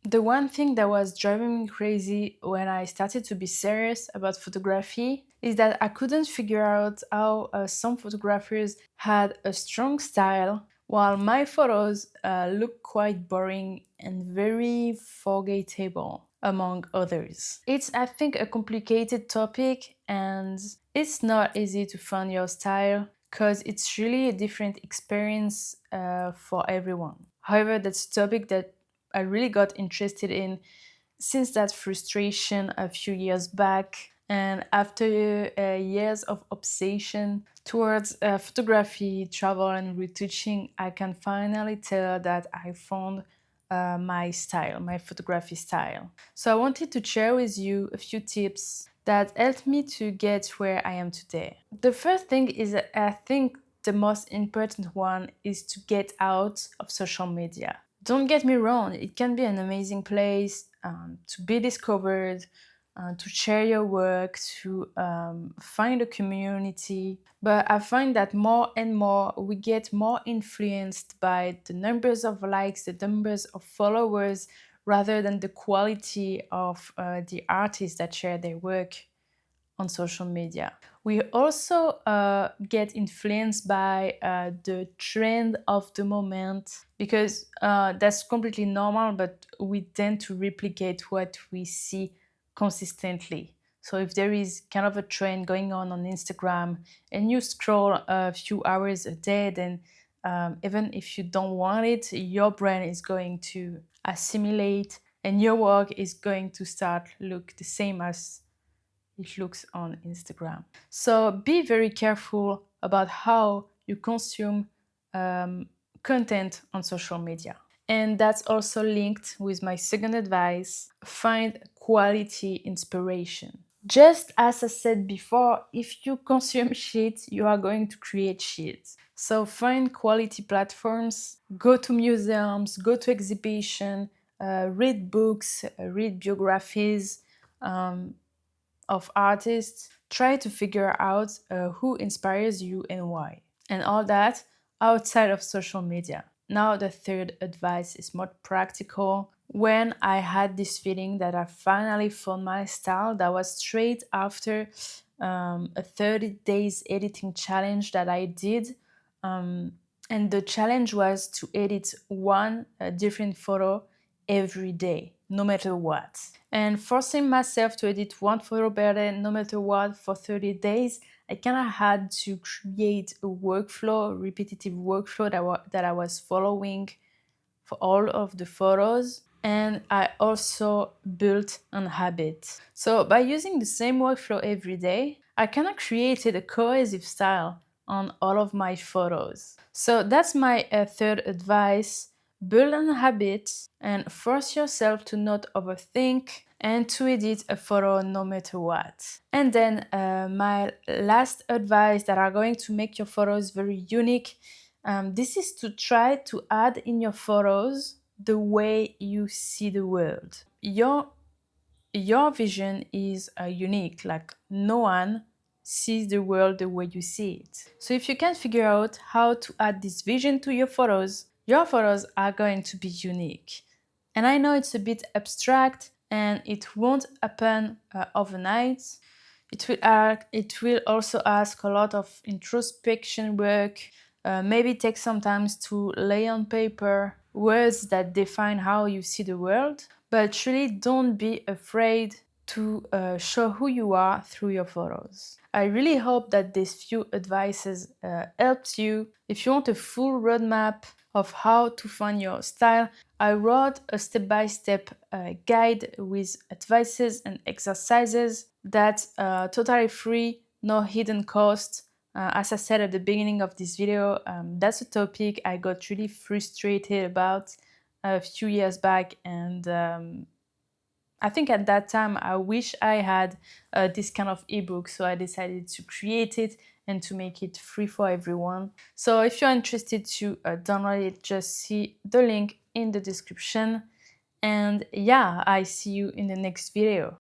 The one thing that was driving me crazy when I started to be serious about photography is that I couldn't figure out how some photographers had a strong style while my photos look quite boring and very forgettable, among others. It's, I think, a complicated topic and it's not easy to find your style because it's really a different experience for everyone. However, that's a topic that I really got interested in since that frustration a few years back. And after years of obsession towards photography, travel, and retouching, I can finally tell that I found my style, my photography style. So I wanted to share with you a few tips that helped me to get where I am today. The first thing is that I think the most important one is to get out of social media. Don't get me wrong, it can be an amazing place to be discovered, to share your work, to find a community. But I find that more and more we get more influenced by the numbers of likes, the numbers of followers, rather than the quality of the artists that share their work on social media. We also get influenced by the trend of the moment because that's completely normal, but we tend to replicate what we see consistently. So if there is kind of a trend going on Instagram and you scroll a few hours a day, then even if you don't want it, your brain is going to assimilate and your work is going to start look the same as it looks on Instagram. So be very careful about how you consume content on social media. And that's also linked with my second advice, find quality inspiration. Just as I said before, if you consume shit, you are going to create shit. So find quality platforms, go to museums, go to exhibition, read books, read biographies, um, of artists, try to figure out who inspires you and why. And all that outside of social media. Now, the third advice is more practical. When I had this feeling that I finally found my style, that was straight after a 30 days editing challenge that I did. Um, and the challenge was to edit one different photo every day, no matter what. And forcing myself to edit one photo per day, no matter what, for 30 days, I kind of had to create a workflow, a repetitive workflow that I was following for all of the photos. And I also built an habit. So by using the same workflow every day, I kind of created a cohesive style on all of my photos. So that's my third advice. Build an habit and force yourself to not overthink and to edit a photo no matter what. And then my last advice that are going to make your photos very unique. This is to try to add in your photos the way you see the world. Your vision is unique, like no one sees the world the way you see it. So if you can figure out how to add this vision to your photos are going to be unique. And I know it's a bit abstract and it won't happen overnight. It will also ask a lot of introspection work. Maybe take some time to lay on paper words that define how you see the world. But really, don't be afraid to show who you are through your photos. I really hope that these few advices helped you. If you want a full roadmap of how to find your style, I wrote a step-by-step guide with advices and exercises that's totally free, no hidden cost. As I said at the beginning of this video, that's a topic I got really frustrated about a few years back, and I think at that time I wish I had this kind of ebook, so I decided to create it and to make it free for everyone. So if you're interested to download it, just see the link in the description. And yeah, I see you in the next video.